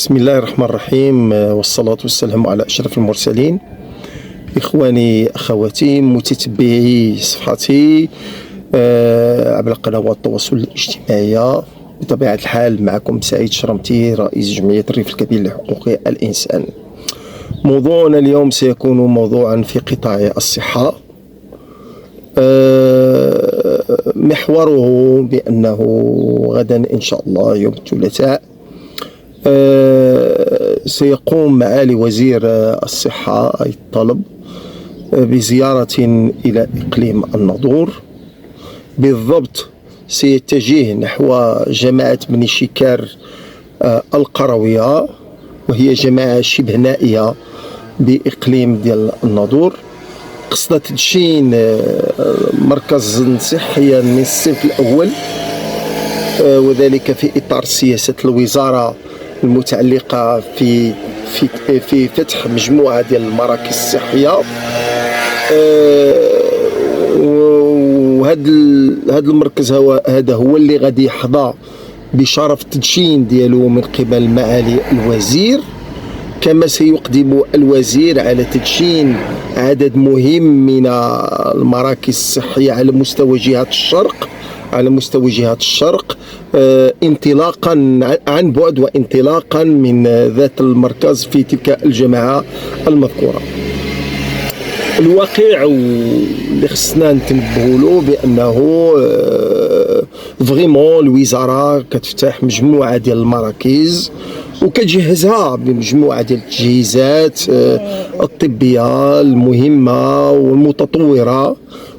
بسم الله الرحمن الرحيم، والصلاة والسلام على أشرف المرسلين. إخواني أخواتي متتبعي صفحتي عبر قنوات التواصل الاجتماعي، بطبيعة الحال معكم سعيد شرمتي، رئيس جمعية الريف الكبير لحقوق الإنسان. موضوعنا اليوم سيكون موضوعا في قطاع الصحة، محوره بأنه غدا إن شاء الله يوم الثلاثاء سيقوم معالي وزير الصحة أي الطلب بزيارة إلى إقليم الناظور. بالضبط سيتجه نحو جماعة بني شكار القروية، وهي جماعة شبه نائية بإقليم ديال الناظور، قصد تدشين مركز صحيا من الصف الأول، وذلك في إطار سياسة الوزارة المتعلقة في فتح مجموعة ديال المراكز الصحية. وهذا المركز هذا هو اللي غادي يحظى بشرف التدشين ديالو من قبل معالي الوزير، كما سيقدم الوزير على تدشين عدد مهم من المراكز الصحية على مستوى جهات الشرق، انطلاقا عن بعد وانطلاقا من ذات المركز في تلك الجماعة المذكورة. الواقع اللي خصنا نتنبهوا له بأنه فريمون الوزارة كتفتح مجموعة ديال المراكز وكتجهزها بمجموعة ديال التجهيزات الطبية المهمة والمتطورة،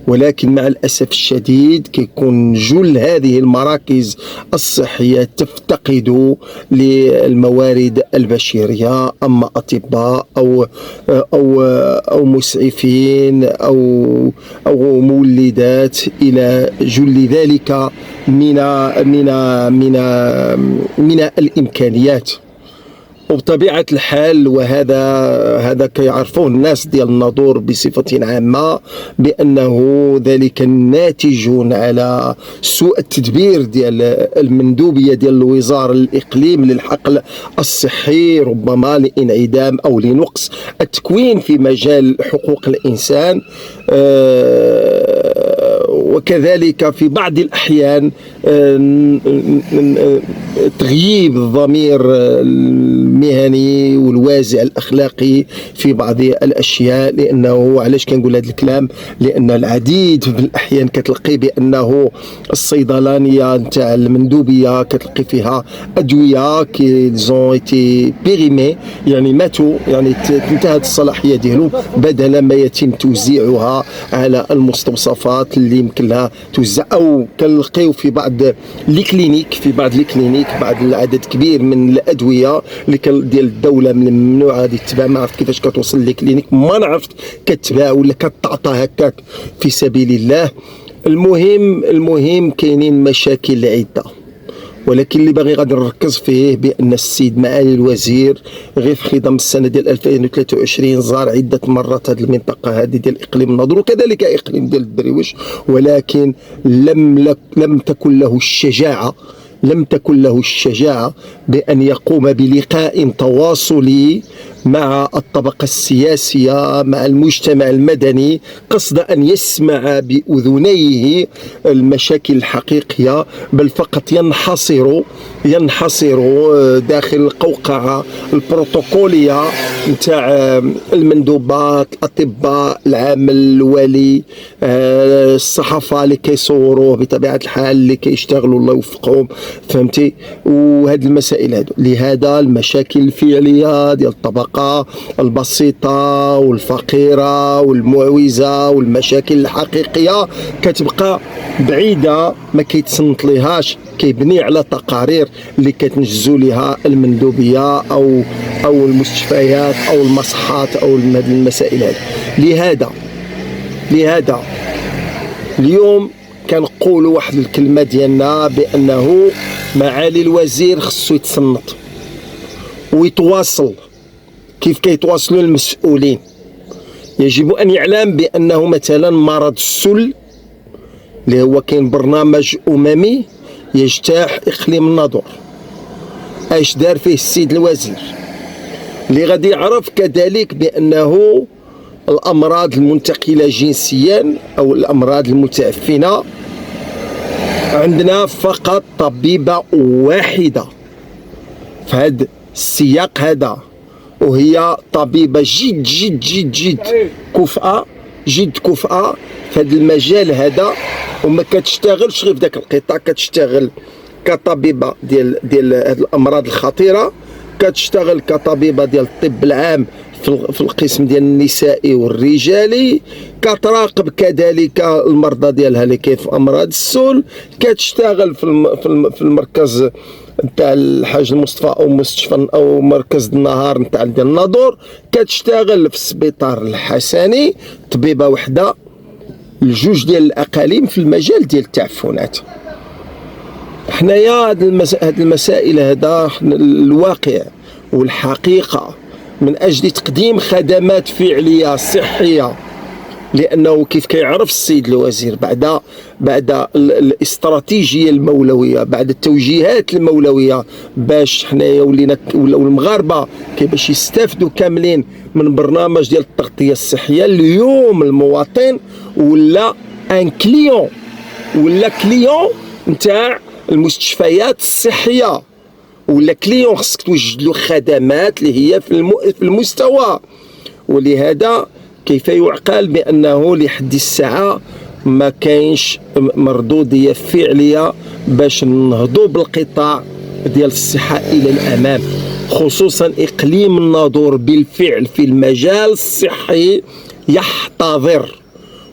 ولكن مع الأسف الشديد كيكون جل هذه المراكز الصحية تفتقد للموارد البشرية، أما أطباء أو مسعفين أو مولدات إلى جل ذلك من الإمكانيات. وبطبيعة الحال وهذا كيعرفوه الناس ديال الناظور بصفة عامة بأنه ذلك ناتج على سوء التدبير ديال المندوبية ديال الوزارة الإقليم للحقل الصحي، ربما لانعدام أو لنقص التكوين في مجال حقوق الإنسان، وكذلك في بعض الأحيان تغييب الضمير المهني والوازع الأخلاقي في بعض الأشياء. لأنه علاش كنقول هذا الكلام؟ لأن العديد من الأحيان كتلقي بأنه الصيدلانية نتاع المندوبية كتلقي فيها أدوية كي زون ايتي بيريمي، يعني ماتوا، يعني انتهت الصلاحية ديالهم، بدل ما يتم توزيعها على المستوصفات اللي يمكن لها توزع. أو كنلقيو في بعض الكلينيك بعض العدد كبير من الأدوية اللي ديال الدولة من الممنوع غادي تتباع، ما عرفت كيفاش كتوصل للكلينيك، ما نعرفت كتباع ولا كتعطى هكاك في سبيل الله. المهم كاينين مشاكل عدة، ولكن اللي باغي غادي نركز فيه بأن السيد معالي الوزير غير في خضم السنة ديال 2023 زار عدة مرات هذه المنطقة هذه ديال إقليم الناظور وكذلك إقليم ديال الدرويش، ولكن لم تكن له الشجاعة بأن يقوم بلقاء تواصلي مع الطبقة السياسية، مع المجتمع المدني، قصد أن يسمع بأذنيه المشاكل الحقيقية، بل فقط ينحصر داخل القوقعة البروتوكولية نتاع المندوبات، الأطباء، العامل الولي، الصحافة اللي كيصوروه بطبيعة الحال، اللي كيشتغلوا الله يوفقهم، فهمتي؟ وهذه المسائل هذو، لهذا المشاكل الفعلية ديال الطبقة البسيطة والفقيرة والمعوزة والمشاكل الحقيقية كتبقى بعيدة، ما كيتصنت ليهاش، كيبني على تقارير اللي كتنجزوا لها المندوبية أو المستشفيات أو المصحات أو المسائل هذه. لهذا اليوم كنقولوا واحد الكلمة ديالنا بأنه معالي الوزير خصو يتصنت ويتواصل كيف كيتواصلوا المسؤولين. يجب أن يعلم بأنه مثلا مرض السل اللي هو كاين برنامج أممي يجتاح إقليم الناظور، اش دار فيه السيد الوزير، اللي غادي يعرف كذلك بانه الامراض المنتقله جنسيا او الامراض المتعفنه عندنا فقط طبيبه واحده في هذا السياق هذا، وهي طبيبه جد جد جد جد كفءه، جد كفءه في هذا المجال هذا، وما كتشتغلش غير في ذاك القطاع، كتشتغل كطبيبه ديال هذه الامراض الخطيره، كتشتغل كطبيبه ديال الطب العام في القسم ديال النسائي والرجالي، كتراقب كذلك المرضى ديالها اللي كاين في امراض السل، كتشتغل في المركز نتاع الحاج المصطفى او مستشفى او مركز النهار نتاع ديال الناظور، كتشتغل في السبيطار الحسني، طبيبه وحده لجوج ديال الاقاليم في المجال ديال التعفنات. حنايا هاد المسائل هذا الواقع والحقيقه من اجل تقديم خدمات فعليه صحيه، لانه كيف كيعرف السيد الوزير بعد الاستراتيجيه المولويه، بعد التوجيهات المولويه باش حنايا ولاو المغاربه باش يستافدوا كاملين من برنامج ديال التغطيه الصحيه. اليوم المواطن ولا ان كليون، ولا كليون نتاع المستشفيات الصحيه، ولا كليون خصك توجد له خدمات اللي هي في المستوى. ولهذا كيف يعقل بانه لحد الساعه ما كاينش مردوديه فعليه باش نهضوا بالقطاع ديال الصحه الى الامام، خصوصا اقليم الناظور بالفعل في المجال الصحي يحتضر،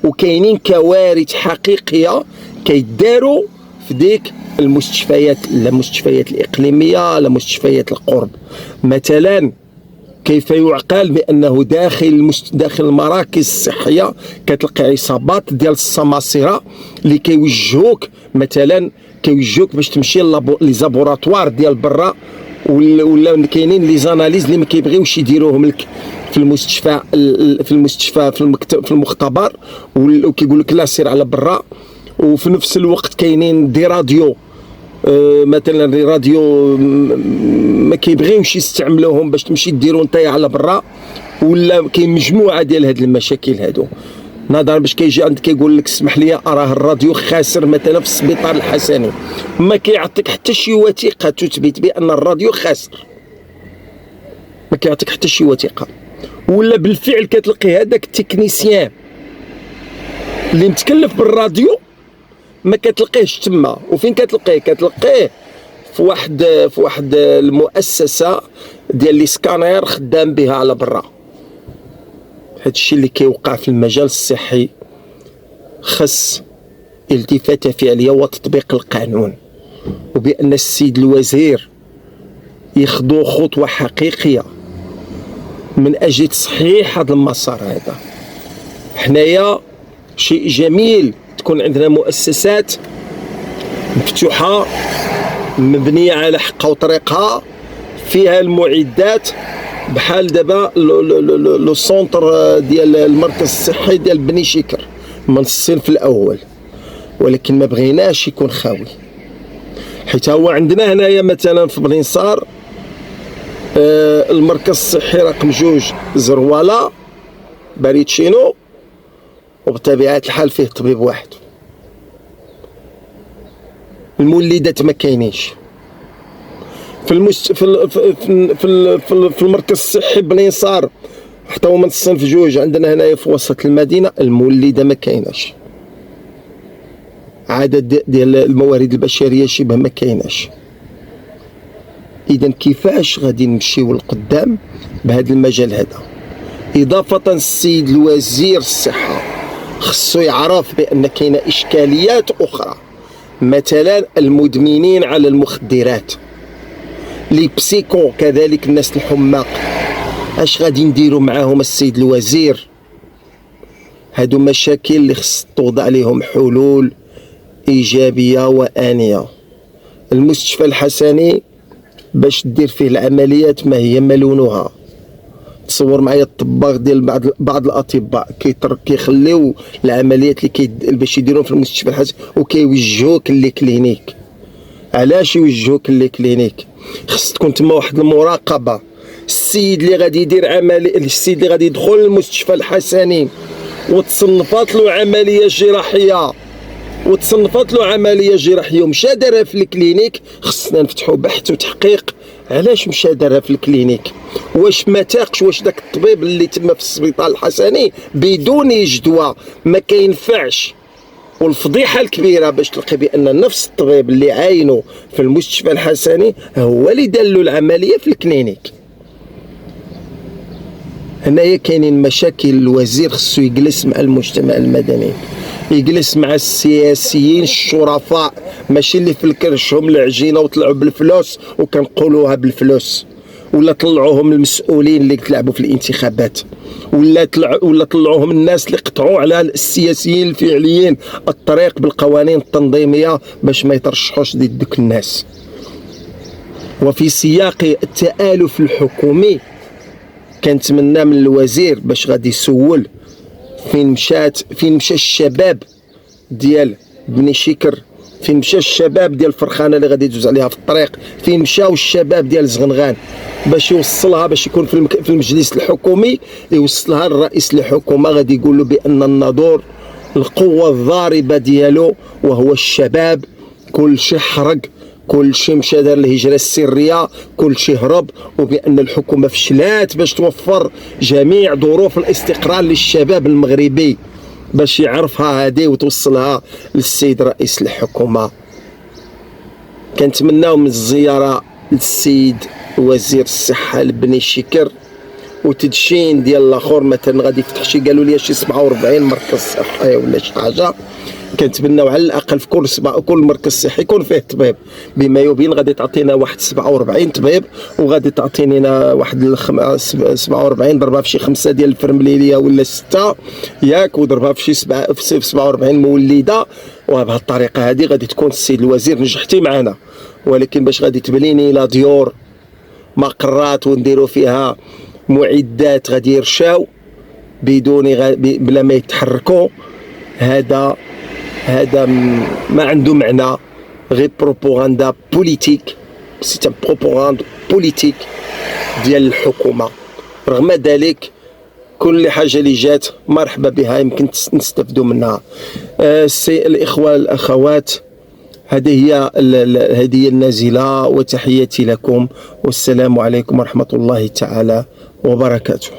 وكاينين كوارث حقيقيه كيداروا في ديك المستشفيات، لا المستشفيات الاقليميه لا مستشفيات القرب. مثلا كيف يعقل بانه داخل المراكز الصحيه كتلقى عصابات ديال السماسره اللي كيوجهوك، مثلا كيوجهوك باش تمشي لي زابوراتوار ديال برا، ولا كاينين لي زاناليز اللي ما كيبغيوش يديروهم لك في المستشفى في المختبر، وكيقول لك لا سير على برا. وفي نفس الوقت كاينين دي راديو، مثلا دي راديو ما كيبغيوش يستعملوهم باش تمشي ديرو نتايا على برا، ولا كاين مجموعه ديال هاد المشاكل هادو. نظرا باش كيجي عندك كيقول لك اسمح لي اراه الراديو خاسر مثلا في السبيطار الحسني، ما كيعطيك حتى شي وثيقه تثبت بان الراديو خاسر، ما كيعطيك حتى شي وثيقه. ولا بالفعل كتلقي هذاك التكنيسيان اللي متكلف بالراديو ما كتلقيهش تما. وفين كتلقيه؟ كتلقيه في واحد المؤسسه ديال لي سكانير خدام بها على برا. هادشي اللي كيوقع في المجال الصحي خص التفاته فعليه وتطبيق القانون، وبان السيد الوزير ياخذوا خطوه حقيقيه من اجل تصحيح هذا المسار هذا. حنايا شيء جميل تكون عندنا مؤسسات مفتوحه مبنيه على حقها وطريقها، فيها المعدات، بحال دابا لو سونتر ديال المركز الصحي ديال بني شكر من الصنف الاول، ولكن ما بغيناش يكون خاوي. حيت هو عندنا هنايا مثلا في بلينصار المركز الصحي رقم 2 زرواله باريتشينو، وبطبيعه الحال فيه طبيب واحد. المولدات ما كاينينش في المركز الصحي بلينصار حتى هو من الصنف 2 عندنا هنايا في وسط المدينه المولده ما كايناش، عدد ديال الموارد البشريه شبه ما كايناش. اذا كيفاش غادي نمشيو لقدام بهذا المجال هذا؟ اضافه السيد الوزير الصحه خصو يعرف بان كاينه اشكاليات اخرى، مثلا المدمنين على المخدرات، لي بسيكو كذلك الناس الحماق، اش غادي نديرو معاهم السيد الوزير؟ هادو مشاكل اللي خص توضع لهم حلول ايجابيه وانيه. المستشفى الحسني باش دير فيه العمليات ما هي ملونها. تصور معايا الطباخ ديال بعض الاطباء كيخليو العمليات اللي باش يديروهم في المستشفى الحسني وكيوجهوك لي كلينيك. علاش يوجهوك لي كلينيك؟ خص تكون تما واحد المراقبه. السيد اللي غادي يدير عمليه، السيد اللي غادي يدخل المستشفى الحسني وتصنفات له عمليه جراحيه ومشى دارها في الكلينيك، خصنا نفتحوا بحث وتحقيق علاش مشى دارها في الكلينيك. واش ما تاقش، واش داك الطبيب اللي تما في السبيطار الحسني بدون جدوى ما كينفعش. والفضيحه الكبيره باش تلقي بان نفس الطبيب اللي عاينه في المستشفى الحسني هو اللي دار له العمليه في الكلينيك. هنايا كاينين مشاكل. الوزير خصو يجلس مع المجتمع المدني، يجلس مع السياسيين الشرفاء، ماشي اللي في الكرشهم العجينه وطلعوا بالفلوس وكنقولوها بالفلوس، ولا طلعوهم المسؤولين اللي تلعبوا في الانتخابات، ولا طلعوهم الناس اللي قطعوا على السياسيين الفعليين الطريق بالقوانين التنظيميه باش ما يترشحوش ضد دوك الناس. وفي سياق التآلف الحكومي كنتمنى من الوزير باش غادي يسول فين مشى الشباب ديال بني شكر، فين مشى الشباب ديال فرخانه اللي غادي يدوز عليها في الطريق، فين مشاو الشباب ديال زغنغان، باش يوصلها، باش يكون في المجلس الحكومي يوصلها الرئيس الحكومه، غادي يقول له بان الناظور القوه الضاربه ديالو وهو الشباب. كل شيء حرق، كل شيء مشى دار الهجره السريه، كل شيء هرب، وبان الحكومه فشلات باش توفر جميع ظروف الاستقرار للشباب المغربي، باش يعرفها هذه وتوصلها للسيد رئيس الحكومه. كنتمناو من الزياره للسيد وزير الصحه لبني شكر وتدشين ديال الاخر، مثلا غادي يفتح شي، قالوا لي شي 47 مركز صحي ولا شي حاجه. كنتمناو على الاقل في كل مركز صحي يكون فيه طبيب، بما يبين غادي تعطينا واحد 47 طبيب، وغادي تعطينا واحد 47 ضربها في شي 5 ديال الفرمليليه ولا 6 ياك، وضربها في شي 47 مولده. وبهذه الطريقه هذه غادي تكون السيد الوزير نجحتي معنا. ولكن باش غادي تبنيني لا ديور مقرات ونديروا فيها معدات غادي يرشاو بدون بلا ما يتحركوا، هذا ما عنده معنى، غير بروباغندا بوليتيك، سي ان بروباغندا بوليتيك ديال الحكومه. رغم ذلك كل حاجه اللي جات مرحبا بها، يمكن نستفدوا منها. الاخوه الاخوات، هذه هي النازله، وتحياتي لكم، والسلام عليكم ورحمه الله تعالى وبركاته.